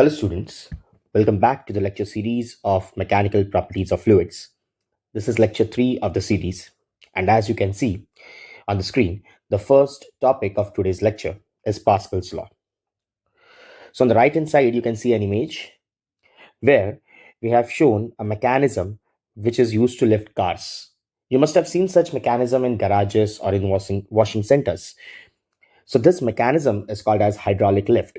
Hello students, welcome back to the lecture series of Mechanical Properties of Fluids. This is lecture 3 of the series, and as you can see on the screen, the first topic of today's lecture is Pascal's law. So on the right hand side you can see an image where we have shown a mechanism which is used to lift cars. You must have seen such mechanism in garages or in washing centers. So this mechanism is called as hydraulic lift,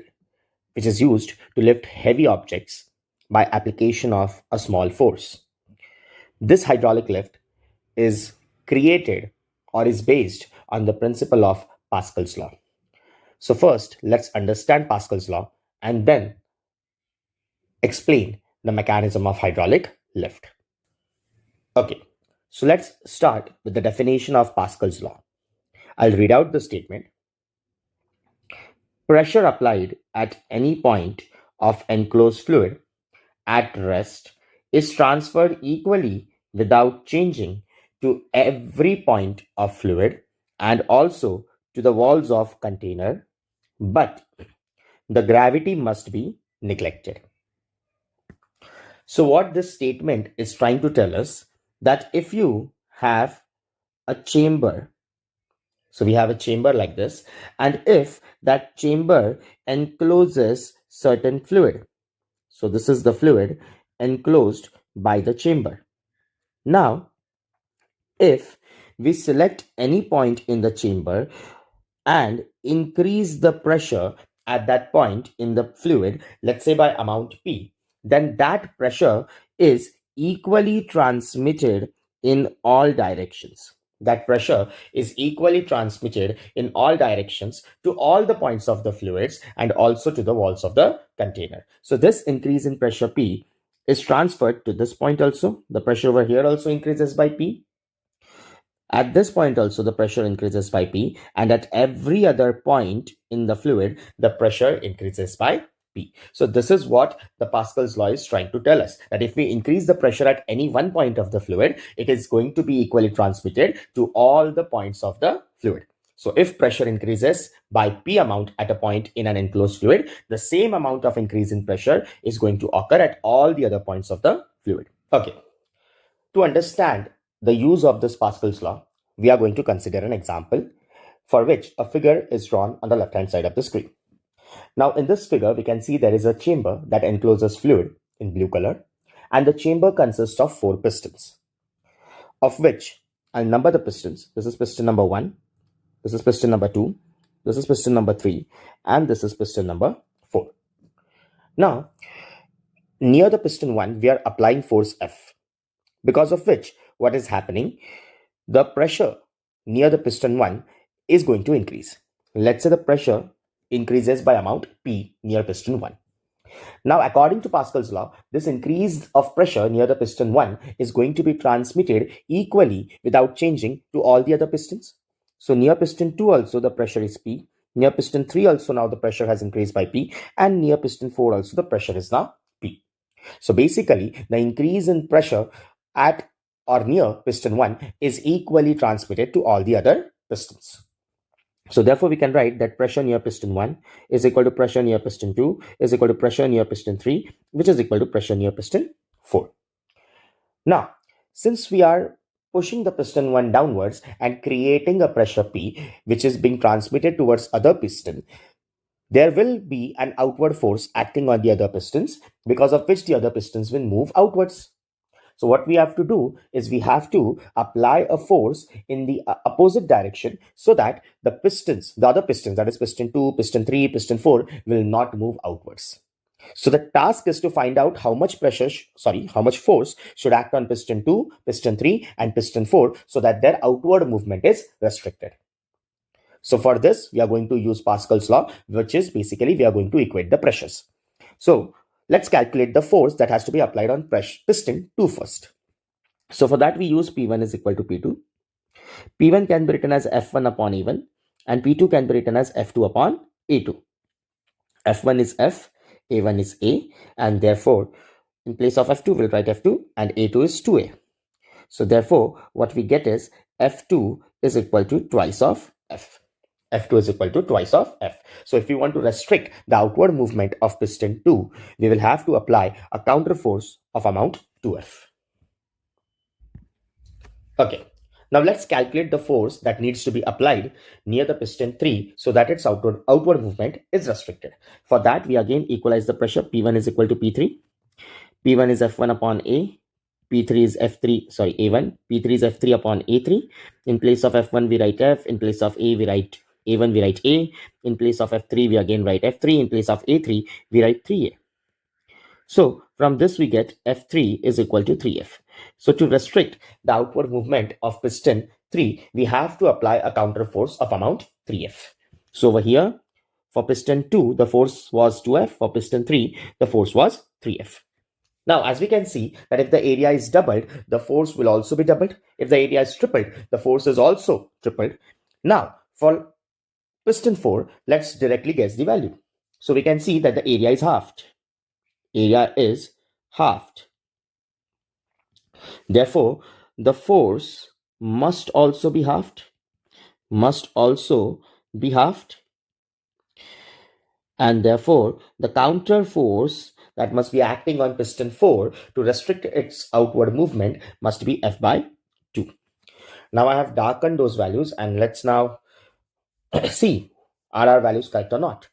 which is used to lift heavy objects by application of a small force. This hydraulic lift is created or is based on the principle of Pascal's law. So first, let's understand Pascal's law and then explain the mechanism of hydraulic lift. Okay, so let's start with the definition of Pascal's law. I'll read out the statement. Pressure applied at any point of enclosed fluid at rest is transferred equally without changing to every point of fluid and also to the walls of container, but the gravity must be neglected. So what this statement is trying to tell us that if you have a chamber, so we have a chamber like this, and if that chamber encloses certain fluid, so this is the fluid enclosed by the chamber. Now, if we select any point in the chamber and increase the pressure at that point in the fluid, let's say by amount P, then that pressure is equally transmitted in all directions. That pressure is equally transmitted in all directions to all the points of the fluids and also to the walls of the container. So this increase in pressure P is transferred to this point also. The pressure over here also increases by P. At this point also the pressure increases by P, and at every other point in the fluid the pressure increases by P. So this is what the Pascal's law is trying to tell us, that if we increase the pressure at any one point of the fluid, it is going to be equally transmitted to all the points of the fluid. So if pressure increases by P amount at a point in an enclosed fluid, the same amount of increase in pressure is going to occur at all the other points of the fluid. Okay. To understand the use of this Pascal's law, we are going to consider an example for which a figure is drawn on the left hand side of the screen. Now in this figure, we can see there is a chamber that encloses fluid in blue color, and the chamber consists of 4 pistons, of which I'll number the pistons. This is piston number 1, this is piston number 2, this is piston number 3, and this is piston number 4. Now, near the piston 1, we are applying force F, because of which what is happening, the pressure near the piston 1 is going to increase. Let's say the pressure increases by amount P near piston 1. Now, according to Pascal's law, this increase of pressure near the piston 1 is going to be transmitted equally without changing to all the other pistons. So near piston 2 also the pressure is P. Near piston 3 also now the pressure has increased by P, and near piston 4 also the pressure is now P. So basically the increase in pressure at or near piston 1 is equally transmitted to all the other pistons. So therefore we can write that pressure near piston 1 is equal to pressure near piston 2 is equal to pressure near piston 3, which is equal to pressure near piston 4. Now, since we are pushing the piston 1 downwards and creating a pressure P which is being transmitted towards other piston, there will be an outward force acting on the other pistons, because of which the other pistons will move outwards. So what we have to do is we have to apply a force in the opposite direction so that the other pistons, that is piston 2, piston 3, piston 4, will not move outwards. So the task is to find out how much force should act on piston 2, piston 3, and piston 4 so that their outward movement is restricted. So for this, we are going to use Pascal's law, which is basically we are going to equate the pressures. So let's calculate the force that has to be applied on piston 2 first. So for that, we use P1 is equal to P2. P1 can be written as F1 upon A1, and P2 can be written as F2 upon A2. F1 is F, A1 is A, and therefore, in place of F2, we'll write F2, and A2 is 2A. So therefore, what we get is F2 is equal to twice of F. F2 is equal to twice of F. So if we want to restrict the outward movement of piston 2, we will have to apply a counter force of amount 2F. Okay. Now let's calculate the force that needs to be applied near the piston 3 so that its outward movement is restricted. For that, we again equalize the pressure. P1 is equal to P3. P1 is F1 upon A. P3 is F3, sorry, A1. P3 is F3 upon A3. In place of F1, we write F. In place of A, we write A1, we write A. In place of F3, we again write F3. In place of A3, we write 3A. So from this, we get F3 is equal to 3F. So to restrict the outward movement of piston 3, we have to apply a counter force of amount 3F. So over here, for piston 2, the force was 2F. For piston 3, the force was 3F. Now, as we can see that if the area is doubled, the force will also be doubled. If the area is tripled, the force is also tripled. Now, for piston 4, let's directly guess the value. So we can see that the area is halved. Area is halved. Therefore, the force must also be halved. Must also be halved. And therefore, the counter force that must be acting on piston 4 to restrict its outward movement must be F by 2. Now I have darkened those values, and let's now see are our values correct or not.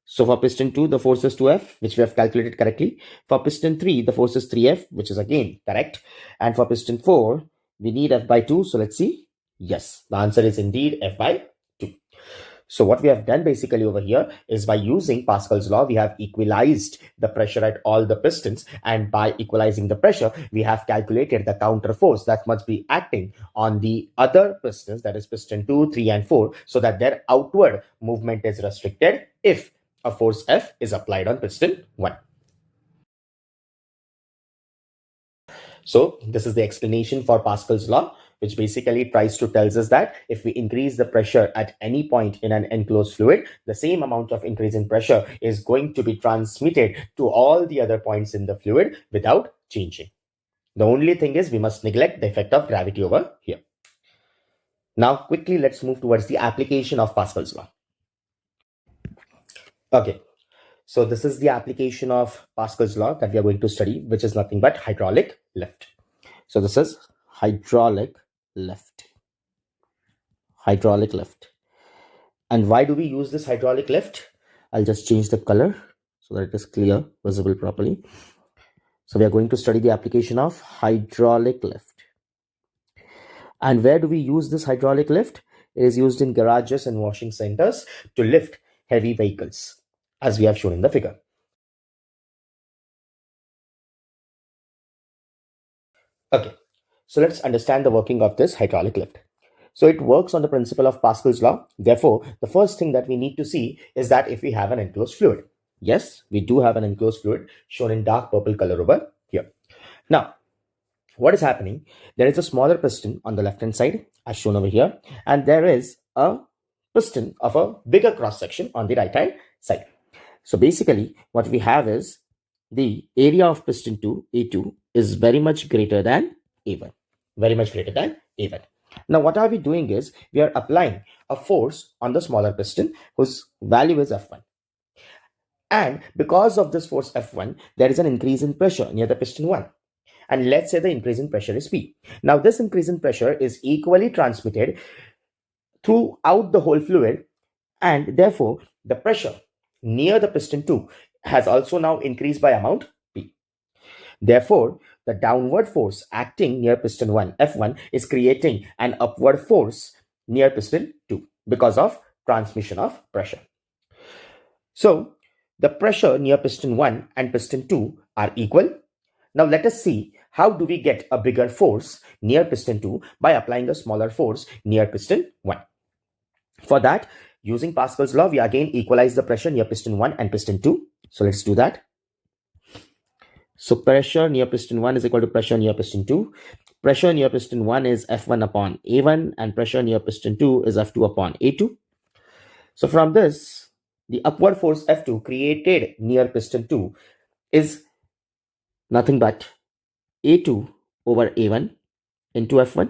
So for piston 2, the force is 2F, which we have calculated correctly. For piston 3, the force is 3F, which is again correct. And for piston 4, we need F by 2. So let's see. Yes, the answer is indeed F by 2. So what we have done basically over here is by using Pascal's law, we have equalized the pressure at all the pistons. And by equalizing the pressure, we have calculated the counter force that must be acting on the other pistons, that is piston 2, 3, and 4, so that their outward movement is restricted if a force F is applied on piston 1. So this is the explanation for Pascal's law, which basically tries to tells us that if we increase the pressure at any point in an enclosed fluid, the same amount of increase in pressure is going to be transmitted to all the other points in the fluid without changing. The only thing is we must neglect the effect of gravity over here. Now quickly let's move towards the application of Pascal's law. Okay. So this is the application of Pascal's law that we are going to study, which is nothing but hydraulic lift. So this is hydraulic lift. Hydraulic lift. And why do we use this hydraulic lift? I'll just change the color so that it is clear, visible properly. So we are going to study the application of hydraulic lift. And where do we use this hydraulic lift? It is used in garages and washing centers to lift heavy vehicles, as we have shown in the figure. Okay, so let's understand the working of this hydraulic lift. So it works on the principle of Pascal's law. Therefore, the first thing that we need to see is that if we have an enclosed fluid. Yes, we do have an enclosed fluid shown in dark purple color over here. Now, what is happening? There is a smaller piston on the left hand side as shown over here, and there is a piston of a bigger cross section on the right hand side. So basically what we have is the area of piston 2, A2, is very much greater than A1. Very much greater than A1. Now what are we doing is we are applying a force on the smaller piston whose value is F1. And because of this force F1, there is an increase in pressure near the piston 1. And let's say the increase in pressure is P. Now this increase in pressure is equally transmitted throughout the whole fluid, and therefore the pressure near the piston 2 has also now increased by amount P. Therefore, the downward force acting near piston 1, F1, is creating an upward force near piston 2 because of transmission of pressure. So, the pressure near piston 1 and piston 2 are equal. Now, let us see how do we get a bigger force near piston 2 by applying a smaller force near piston 1. For that, using Pascal's law, we again equalize the pressure near piston 1 and piston 2. So let's do that. So pressure near piston 1 is equal to pressure near piston 2. Pressure near piston 1 is F1 upon A1 and pressure near piston 2 is F2 upon A2. So from this, the upward force F2 created near piston 2 is nothing but A2 over A1 into F1.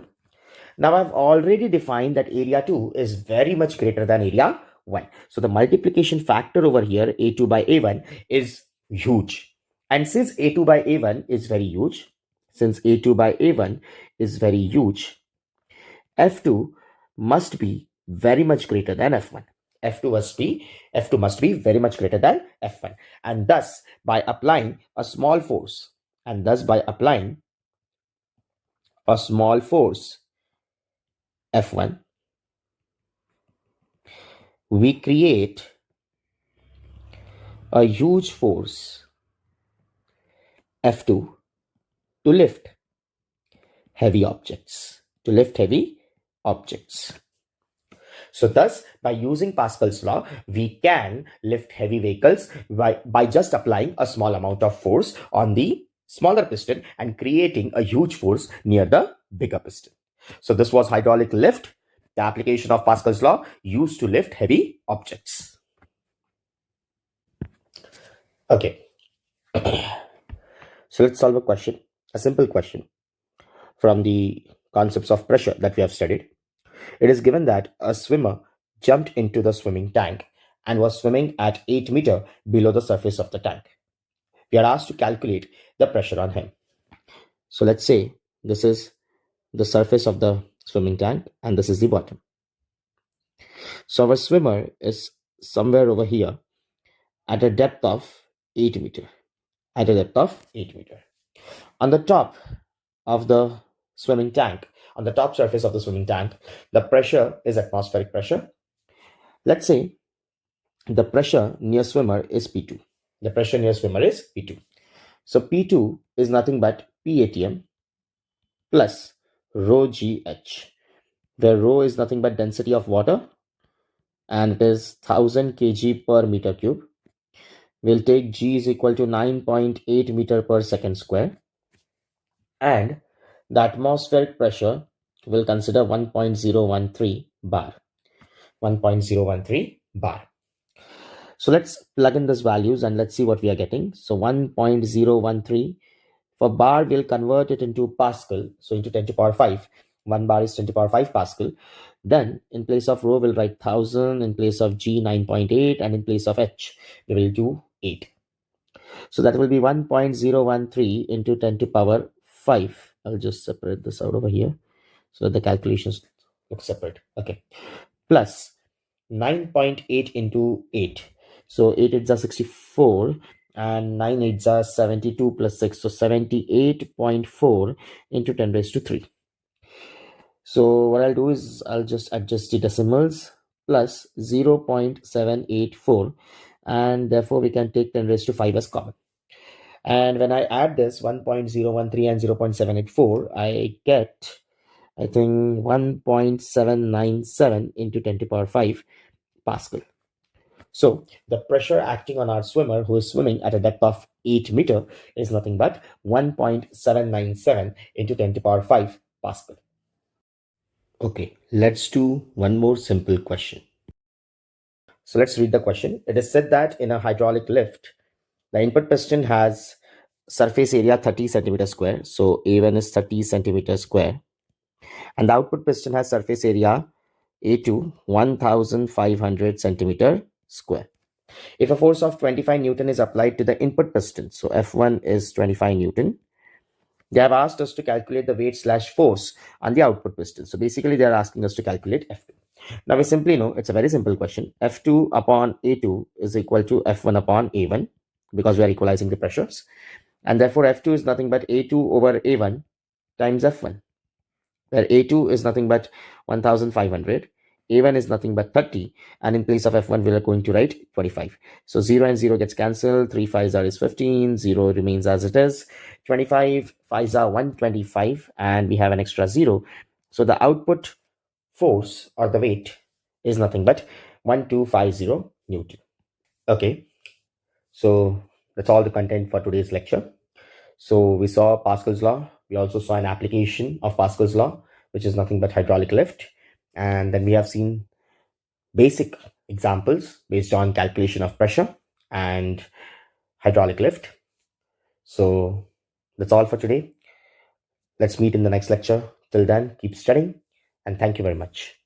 Now I've already defined that area 2 is very much greater than area 1. So the multiplication factor over here, A2 by A1, is huge. And since A2 by A1 is very huge, F2 must be very much greater than F1. F2 must be very much greater than F1. And thus, by applying a small force, F1, we create a huge force F2 to lift heavy objects. So thus, by using Pascal's law, we can lift heavy vehicles by just applying a small amount of force on the smaller piston and creating a huge force near the bigger piston. So this was hydraulic lift, the application of Pascal's law used to lift heavy objects. Okay. So let's solve a simple question from the concepts of pressure that we have studied. It is given that a swimmer jumped into the swimming tank and was swimming at 8 meters below the surface of the tank. We are asked to calculate the pressure on him. So let's say this is the surface of the swimming tank and this is the bottom. So our swimmer is somewhere over here at a depth of 8 meters. On the top of the swimming tank, on the top surface of the swimming tank, the pressure is atmospheric pressure. Let's say the pressure near swimmer is P2. So P2 is nothing but P ATM plus rho GH, where rho is nothing but density of water and it is 1000 kg per meter cube. We'll take G is equal to 9.8 meter per second square, and the atmospheric pressure will consider 1.013 bar. So let's plug in these values and let's see what we are getting. So 1.013 for bar, we'll convert it into Pascal. So into 10 to power 5. 1 bar is 10 to power 5 Pascal. Then in place of rho, we'll write 1000, in place of G 9.8, and in place of H, we will do 8. So that will be 1.013 into 10 to power 5. I'll just separate this out over here so that the calculations look separate. Okay. Plus 9.8 into 8. So 8 is 64 and 9 is 72 plus 6. So 78.4 into 10 raised to 3. So what I'll do is I'll just adjust the decimals plus 0.784, and therefore we can take 10 raised to 5 as common. And when I add this 1.013 and 0.784, I get, I think, 1.797 into 10 to power 5 Pascal. So the pressure acting on our swimmer who is swimming at a depth of 8 meters is nothing but 1.797 into 10 to power 5 Pascal. Okay, let's do one more simple question. So let's read the question. It is said that in a hydraulic lift, the input piston has surface area 30 centimeter square. So A1 is 30 centimeter square. And the output piston has surface area A2 1500 centimeter square. If a force of 25 Newton is applied to the input piston, so F1 is 25 Newton, they have asked us to calculate the weight / force on the output piston. So basically they are asking us to calculate F2. Now we simply know it's a very simple question. F2 upon A2 is equal to F1 upon A1 because we are equalizing the pressures. And therefore F2 is nothing but A2 over A1 times F1, where A2 is nothing but 1500, A1 is nothing but 30, and in place of F1 we are going to write 25. So 0 and 0 gets cancelled, 3 5s are is 15, 0 remains as it is, 25 5s are 125, and we have an extra 0. So the output force or the weight is nothing but 1250 Newton. Okay, so that's all the content for today's lecture. So we saw Pascal's law. We also saw an application of Pascal's law, which is nothing but hydraulic lift. And then we have seen basic examples based on calculation of pressure and hydraulic lift. So that's all for today. Let's meet in the next lecture. Till then, keep studying. And thank you very much.